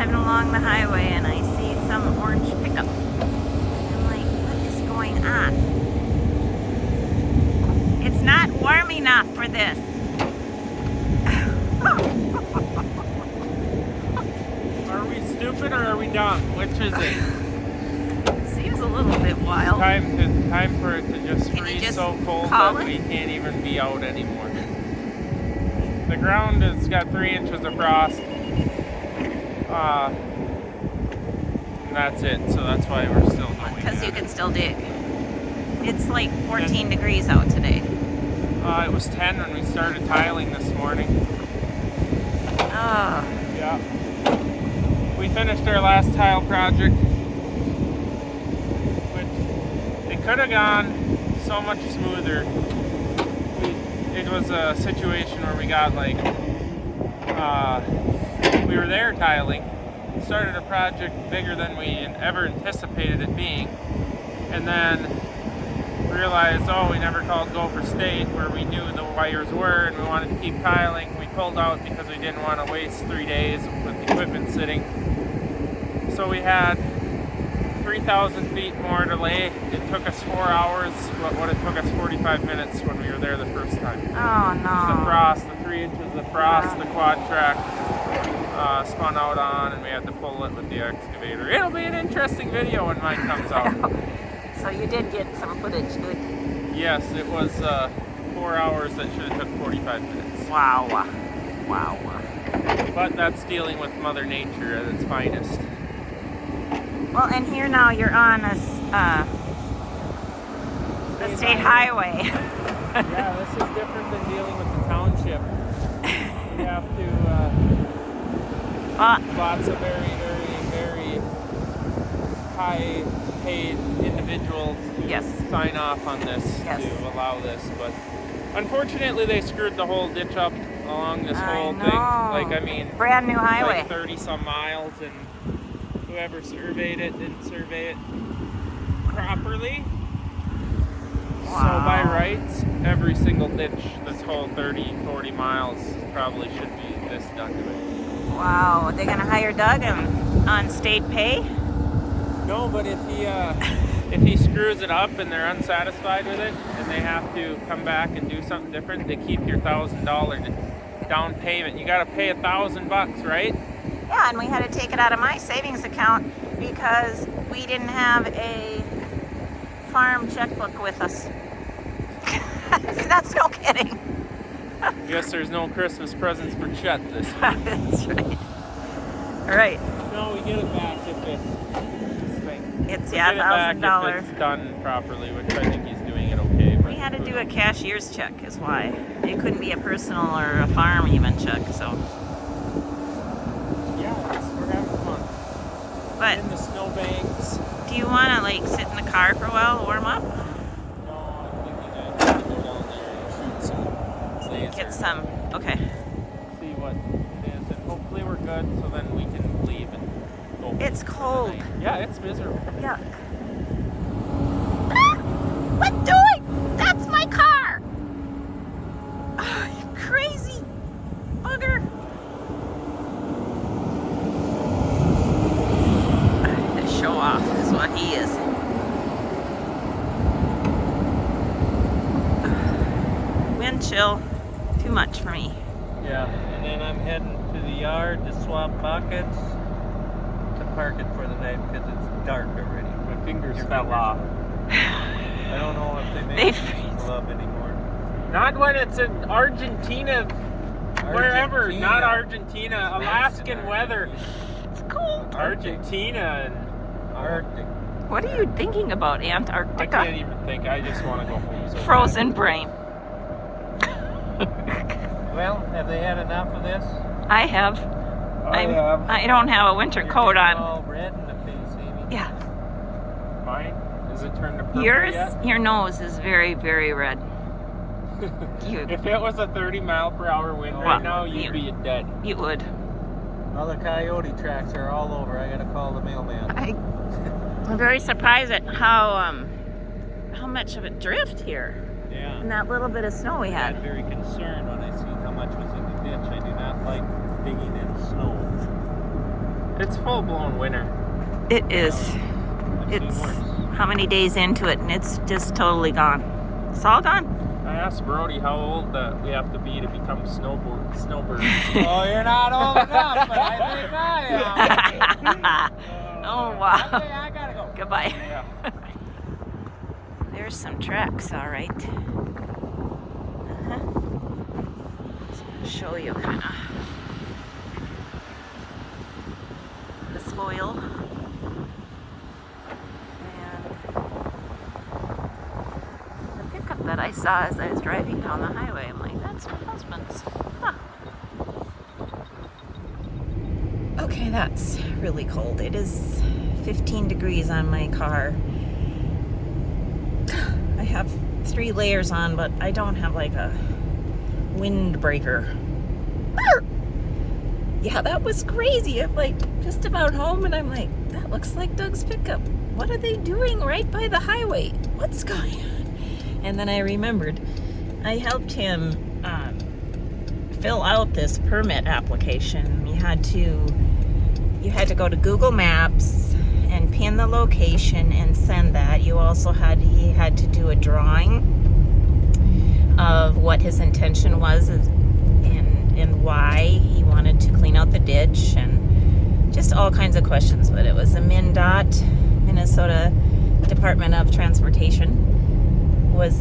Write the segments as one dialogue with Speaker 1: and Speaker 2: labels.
Speaker 1: driving along the highway and I see some orange pickup. I'm like, what is going on? It's not warm enough for this.
Speaker 2: Are we stupid or are we dumb? Which is it?
Speaker 1: Seems a little bit wild.
Speaker 2: Time for it to just
Speaker 1: Can you
Speaker 2: freeze
Speaker 1: just
Speaker 2: so cold
Speaker 1: call
Speaker 2: that
Speaker 1: it?
Speaker 2: we can't even be out anymore. The ground has got 3 inches of frost. And that's it, so that's why we're still going.
Speaker 1: Because you can still dig. It's like 14 degrees out today.
Speaker 2: It was 10 when we started tiling this morning.
Speaker 1: Oh.
Speaker 2: Yeah. We finished our last tile project, which it could have gone so much smoother. It was a situation where we got like, we were there tiling, started a project bigger than we ever anticipated it being, and then realized, oh, we never called go for state where we knew the wires were and we wanted to keep tiling. We pulled out because we didn't want to waste 3 days with the equipment sitting. So we had 3,000 feet more to lay. It took us 4 hours, what it took us 45 minutes when we were there the first time.
Speaker 1: Oh no.
Speaker 2: The frost, the 3 inches of frost, the quad track spun out on, and we had to pull it with the excavator. It'll be an interesting video when mine comes out.
Speaker 1: So you did get some footage, good.
Speaker 2: Yes, it was 4 hours that should have took 45 minutes.
Speaker 1: Wow. Wow.
Speaker 2: But that's dealing with Mother Nature at its finest.
Speaker 1: Well, and here now you're on a state highway.
Speaker 2: Yeah, this is different than dealing with the township. We have to, lots of very, very, very high-paid individuals to sign off on this to allow this, but unfortunately they screwed the whole ditch up along this whole thing. Like, I mean,
Speaker 1: brand new highway.
Speaker 2: Like 30 some miles, and whoever surveyed it didn't survey it properly.
Speaker 1: Wow.
Speaker 2: So by rights, every single ditch, this whole 30, 40 miles probably should be this done to it.
Speaker 1: Wow, are they gonna hire Doug on state pay?
Speaker 2: No, but if he screws it up and they're unsatisfied with it and they have to come back and do something different, they keep your $1,000 down payment. You gotta pay $1,000, right?
Speaker 1: Yeah, and we had to take it out of my savings account because we didn't have a farm checkbook with us. That's no kidding.
Speaker 2: Guess there's no Christmas presents for Chet this year.
Speaker 1: That's right. All right.
Speaker 2: No, we get it back if
Speaker 1: it's
Speaker 2: $1,000 if it's done properly, which I think he's doing it okay. But
Speaker 1: we had to do a cashier's check, is why. It couldn't be a personal or a farm even check, so.
Speaker 2: Yeah, we're having fun.
Speaker 1: But
Speaker 2: in the snowbanks.
Speaker 1: Do you want to like sit in the car for a while, warm up?
Speaker 2: No, I'm thinking I have to go down there and shoot some laser.
Speaker 1: Get some, okay.
Speaker 2: See what it is, and hopefully we're good, so then we can leave and go.
Speaker 1: It's cold.
Speaker 2: Yeah, it's miserable.
Speaker 1: Yuck. Ah! What doing? That's my car! Oh, you crazy bugger. Show off is what he is. Wind chill, too much for me.
Speaker 2: Yeah, and then I'm heading to the yard to swap buckets to park it for the night because it's dark already. My fingers fell off. I don't know if they make glove anymore. Not when it's in Argentina, wherever, not Argentina, Alaskan weather.
Speaker 1: It's cold.
Speaker 2: Argentina and Arctic.
Speaker 1: What are you thinking about, Antarctica?
Speaker 2: I can't even think. I just want to go home. So
Speaker 1: frozen brain.
Speaker 2: Well, have they had enough of this?
Speaker 1: I have. I don't have a winter coat on.
Speaker 2: All red in the face, Amy.
Speaker 1: Yeah.
Speaker 2: Mine? Is it turned to purple
Speaker 1: Yours?
Speaker 2: yet?
Speaker 1: Your nose is very, very red.
Speaker 2: If it was a 30-mile-per-hour wind right now, you'd be dead.
Speaker 1: You would.
Speaker 2: All the coyote tracks are all over. I gotta call the mailman.
Speaker 1: I'm very surprised at how much of it drift here.
Speaker 2: Yeah.
Speaker 1: And that little bit of snow we had.
Speaker 2: I'm very concerned when I see how much was in the ditch. I do not like digging in snow. It's full-blown winter.
Speaker 1: It is.
Speaker 2: I've
Speaker 1: It's
Speaker 2: seen worse.
Speaker 1: how many days into it, and it's just totally gone. It's all gone.
Speaker 2: I asked Brody how old we have to be to become snowbirds. Oh, you're not old enough, but I think I am.
Speaker 1: Oh, wow.
Speaker 2: Okay, I gotta go.
Speaker 1: Goodbye.
Speaker 2: Yeah.
Speaker 1: There's some tracks, all right. Show you kind of the soil. And the pickup that I saw as I was driving down the highway, I'm like, that's my husband's. Huh. Okay, that's really cold. It is 15 degrees on my car. I have 3 layers on, but I don't have like a windbreaker. Yeah, that was crazy. I'm like just about home, and I'm like, that looks like Doug's pickup. What are they doing right by the highway? What's going on? And then I remembered I helped him fill out this permit application. You had to go to Google Maps and pin the location and send that. He had to do a drawing of what his intention was and why he wanted to clean out the ditch and just all kinds of questions. But it was the MnDOT, Minnesota Department of Transportation, was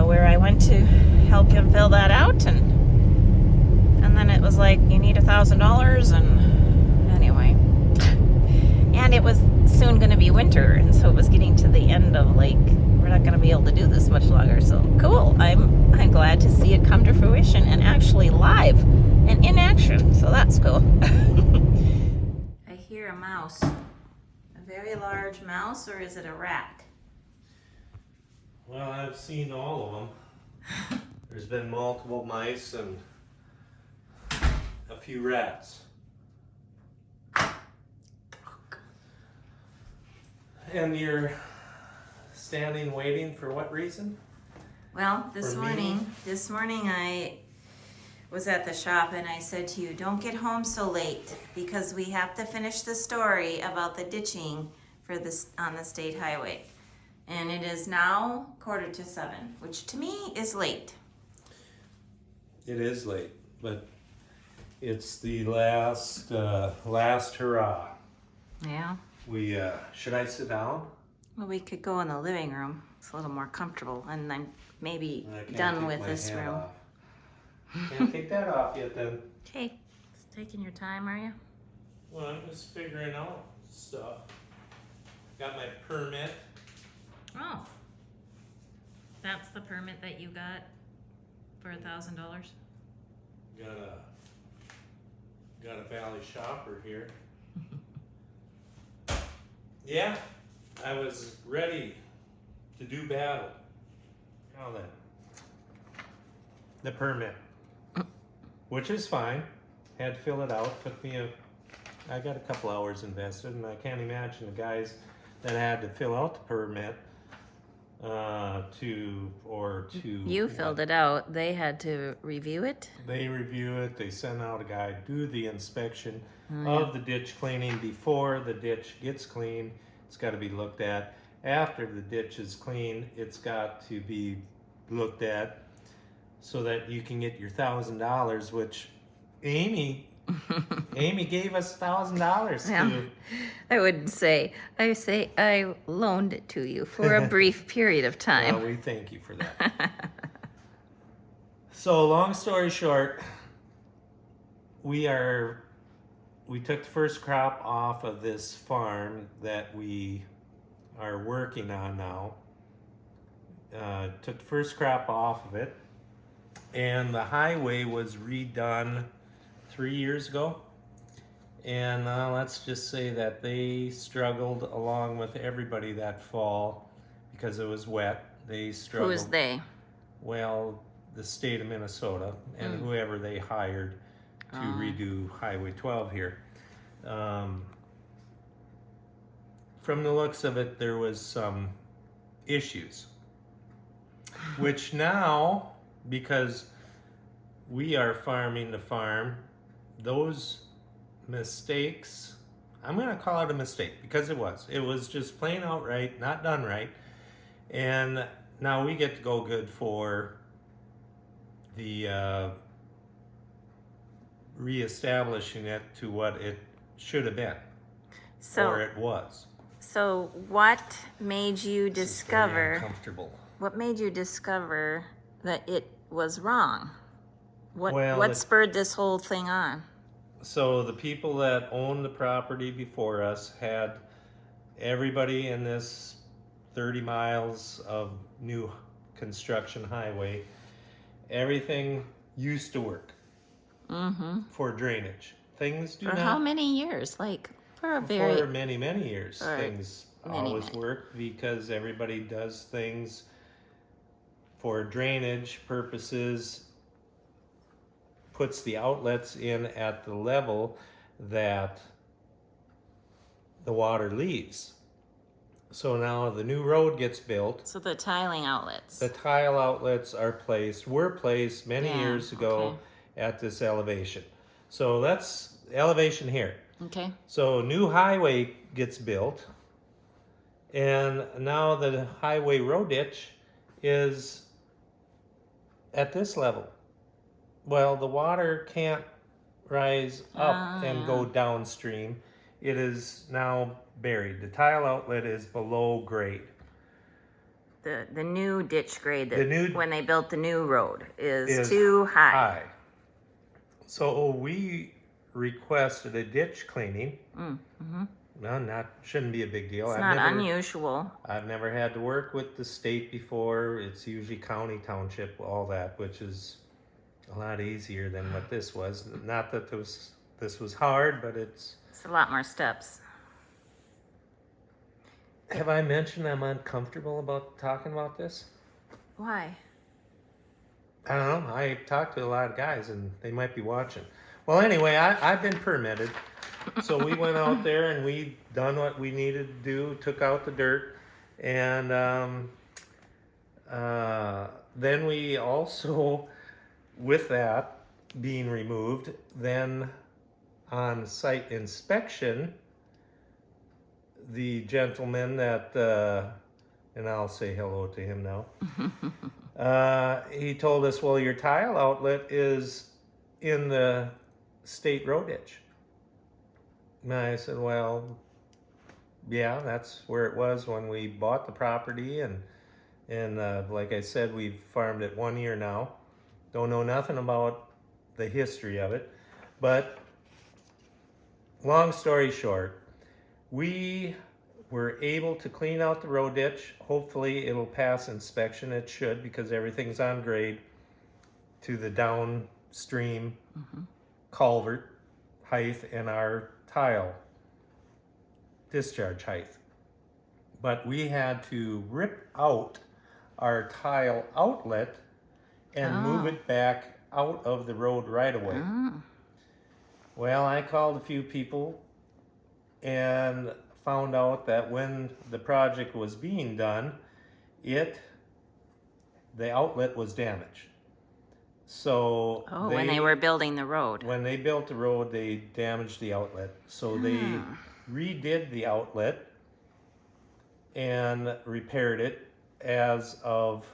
Speaker 1: where I went to help him fill that out, and then it was like, you need $1,000, and anyway. And it was soon going to be winter, and so it was getting to the end of like, we're not going to be able to do this much longer. So cool. I'm glad to see it come to fruition and actually live and in action. So that's cool. I hear a mouse. A very large mouse, or is it a rat?
Speaker 3: Well, I've seen all of them. There's been multiple mice and a few rats. And you're standing waiting for what reason?
Speaker 1: Well, this
Speaker 3: For me?
Speaker 1: morning I was at the shop and I said to you, don't get home so late because we have to finish the story about the ditching for this on the state highway. And it is now 6:45, which to me is late.
Speaker 3: It is late, but it's the last hurrah.
Speaker 1: Yeah.
Speaker 3: Should I sit down?
Speaker 1: Well, we could go in the living room. It's a little more comfortable, and I'm maybe
Speaker 3: I can't
Speaker 1: done
Speaker 3: take
Speaker 1: with
Speaker 3: my
Speaker 1: this
Speaker 3: hat
Speaker 1: room.
Speaker 3: off. Can't take that off yet then.
Speaker 1: Okay. It's taking your time, are you?
Speaker 3: Well, I'm just figuring out stuff. Got my permit.
Speaker 1: Oh. That's the permit that you got for $1,000?
Speaker 3: Got a Valley Shopper here. Yeah, I was ready to do battle. Now then, the permit, which is fine. Had to fill it out. I got a couple hours invested, and I can't imagine the guys that had to fill out the permit
Speaker 1: You filled it out. They had to review it?
Speaker 3: They review it. They send out a guy, do the inspection of the ditch cleaning before the ditch gets clean. It's got to be looked at. After the ditch is clean, it's got to be looked at so that you can get your $1,000, which Amy gave us $1,000
Speaker 1: Yeah.
Speaker 3: to.
Speaker 1: I wouldn't say. I loaned it to you for a brief period of time.
Speaker 3: Well, we thank you for that. So, long story short, we took the first crop off of this farm that we are working on now. Took the first crop off of it, and the highway was redone 3 years ago. And let's just say that they struggled along with everybody that fall because it was wet. They struggled.
Speaker 1: Who is they?
Speaker 3: Well, the state of Minnesota and whoever they hired to redo Highway 12 here. From the looks of it, there was some issues, which now, because we are farming the farm, those mistakes I'm going to call it a mistake because it was. It was just plain outright, not done right. And now we get to go good for the reestablishing it to what it should have been, or it was.
Speaker 1: So what made you
Speaker 3: This is very
Speaker 1: discover?
Speaker 3: uncomfortable.
Speaker 1: What made you discover that it was wrong?
Speaker 3: Well,
Speaker 1: What spurred this whole thing on?
Speaker 3: So the people that owned the property before us had everybody in this 30 miles of new construction highway, everything used to work for drainage. Things do
Speaker 1: For
Speaker 3: not.
Speaker 1: how many years? Like for
Speaker 3: many, many years.
Speaker 1: For
Speaker 3: Things
Speaker 1: many,
Speaker 3: always
Speaker 1: many.
Speaker 3: work because everybody does things for drainage purposes, puts the outlets in at the level that the water leaves. So now the new road gets built.
Speaker 1: So the tiling outlets.
Speaker 3: The tile outlets were placed many years ago at this elevation. So that's elevation here.
Speaker 1: Okay.
Speaker 3: So new highway gets built, and now the highway road ditch is at this level. Well, the water can't rise up and go downstream. It is now buried. The tile outlet is below grade.
Speaker 1: The new ditch grade when they built the new road is
Speaker 3: too
Speaker 1: high.
Speaker 3: So we requested a ditch cleaning. No, shouldn't be a big deal.
Speaker 1: It's not unusual.
Speaker 3: I've never had to work with the state before. It's usually county, township, all that, which is a lot easier than what this was. Not that this was hard, but it's
Speaker 1: a lot more steps.
Speaker 3: Have I mentioned I'm uncomfortable about talking about this?
Speaker 1: Why?
Speaker 3: I don't know. I talked to a lot of guys and they might be watching. Well, anyway, I've been permitted. So we went out there and we done what we needed to do, took out the dirt. And then we also, with that being removed, then on site inspection, the gentleman that, and I'll say hello to him now, he told us, well, your tile outlet is in the state road ditch. And I said, well, yeah, that's where it was when we bought the property. And like I said, we've farmed it 1 year now. Don't know nothing about the history of it. But long story short, we were able to clean out the road ditch. Hopefully it'll pass inspection. It should, because everything's on grade to the downstream culvert height and our tile discharge height. But we had to rip out our tile outlet and move it back out of the road right away. Well, I called a few people and found out that when the project was being done, the outlet was damaged. So
Speaker 1: when they were building the road.
Speaker 3: When they built the road, they damaged the outlet. So they redid the outlet and repaired it as of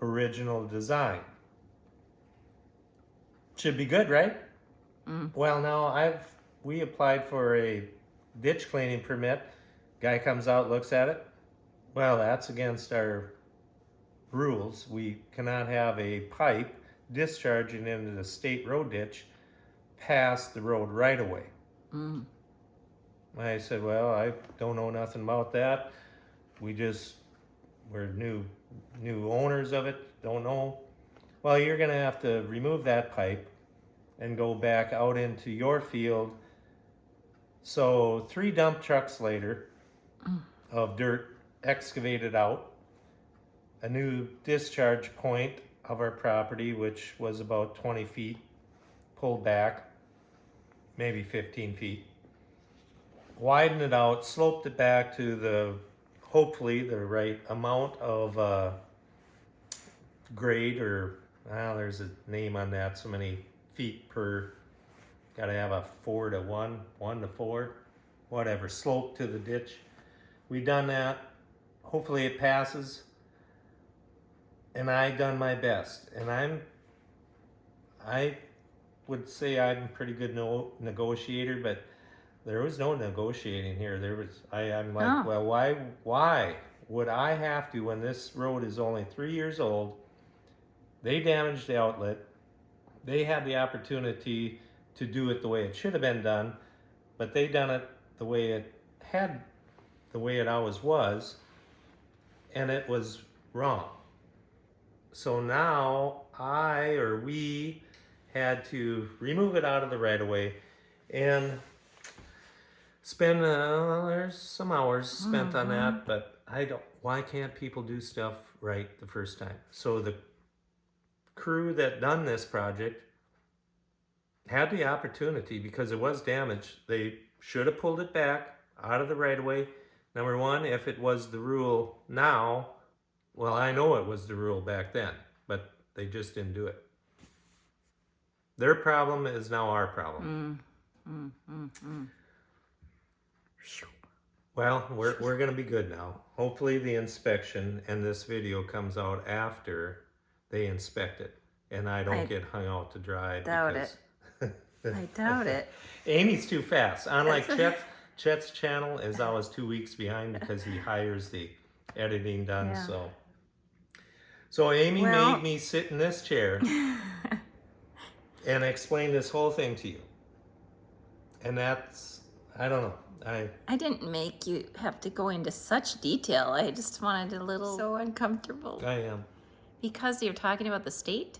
Speaker 3: original design. Should be good, right? Well, now we applied for a ditch cleaning permit. Guy comes out, looks at it. Well, that's against our rules. We cannot have a pipe discharging into the state road ditch past the road right away. I said, well, I don't know nothing about that. We're new owners of it, don't know. Well, you're gonna have to remove that pipe and go back out into your field. So 3 dump trucks later of dirt excavated out, a new discharge point of our property, which was about 20 feet, pulled back, maybe 15 feet, widened it out, sloped it back to hopefully the right amount of grade, or there's a name on that, so many feet per, gotta have a 4 to 1, 1 to 4, whatever, slope to the ditch. We done that. Hopefully it passes. And I done my best. And I would say I'm a pretty good negotiator, but there was no negotiating here. I'm like, well, why would I have to, when this road is only 3 years old? They damaged the outlet. They had the opportunity to do it the way it should have been done, but they done it the way it always was, and it was wrong. So now we had to remove it out of the right of way and spend there's some hours spent on that, but why can't people do stuff right the first time? So the crew that done this project had the opportunity, because it was damaged. They should have pulled it back out of the right of way. Number one, if it was the rule now, well, I know it was the rule back then, but they just didn't do it. Their problem is now our problem. Well, we're going to be good now. Hopefully the inspection and this video comes out after they inspect it, and I don't get hung out to dry.
Speaker 1: Doubt it. I doubt it.
Speaker 3: Amy's too fast. Unlike Chet's channel is always 2 weeks behind because he hires the editing done.
Speaker 1: Yeah.
Speaker 3: So Amy made me sit in this chair and explain this whole thing to you. And that's, I don't know.
Speaker 1: I didn't make you have to go into such detail. I just wanted a little so uncomfortable.
Speaker 3: I am.
Speaker 1: Because you're talking about the state?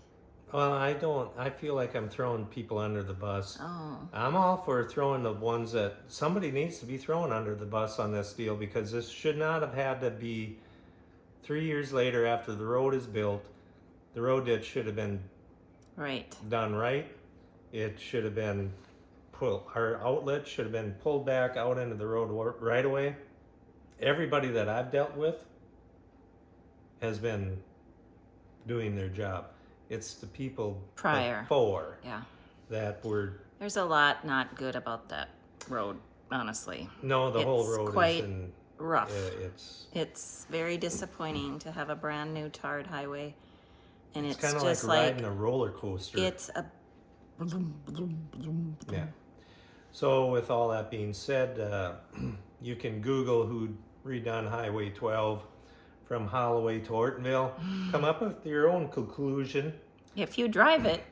Speaker 3: Well, I feel like I'm throwing people under the bus.
Speaker 1: Oh.
Speaker 3: I'm all for throwing the ones that somebody needs to be thrown under the bus on this deal, because this should not have had to be 3 years later after the road is built. The road ditch should have been done right. It should have been our outlet should have been pulled back out into the road right away. Everybody that I've dealt with has been doing their job. It's the people before that were...
Speaker 1: There's a lot not good about that road, honestly.
Speaker 3: No, the whole road
Speaker 1: quite
Speaker 3: is
Speaker 1: rough.
Speaker 3: It's
Speaker 1: very disappointing to have a brand new tarred highway, and it's
Speaker 3: kind of
Speaker 1: just
Speaker 3: like riding a roller coaster.
Speaker 1: It's a...
Speaker 3: Yeah. So with all that being said, you can Google who redone Highway 12 from Holloway to Ortonville. Come up with your own conclusion.
Speaker 1: If you drive it,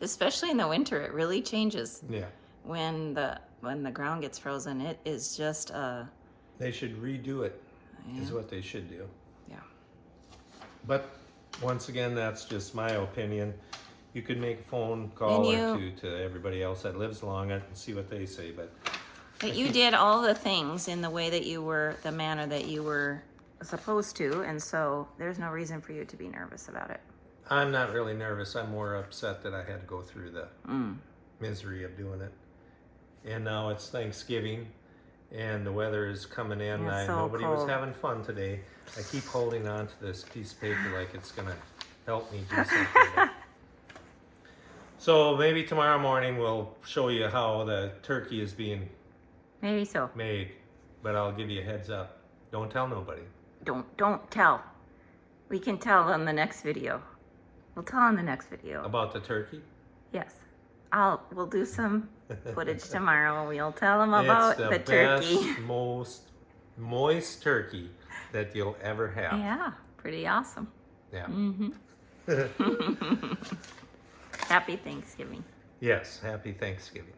Speaker 1: especially in the winter, it really changes.
Speaker 3: Yeah.
Speaker 1: When the ground gets frozen, it is just
Speaker 3: They should redo it, is what they should do.
Speaker 1: Yeah.
Speaker 3: But once again, that's just my opinion. You could make a phone call or two to everybody else that lives along it and see what they say. But
Speaker 1: you did all the things in the way that you were, the manner that you were supposed to, and so there's no reason for you to be nervous about it.
Speaker 3: I'm not really nervous. I'm more upset that I had to go through the misery of doing it. And now it's Thanksgiving, and the weather is coming in. Nobody was having fun today. I keep holding on to this piece of paper like it's going to help me do something. So maybe tomorrow morning we'll show you how the turkey is being made. But I'll give you a heads up. Don't tell nobody.
Speaker 1: Don't tell. We can tell on the next video. We'll tell on the next video.
Speaker 3: About the turkey?
Speaker 1: Yes. We'll do some footage tomorrow and we'll tell them about the turkey.
Speaker 3: It's the best, most moist turkey that you'll ever have.
Speaker 1: Yeah, pretty awesome.
Speaker 3: Yeah.
Speaker 1: Happy Thanksgiving.
Speaker 3: Yes, happy Thanksgiving.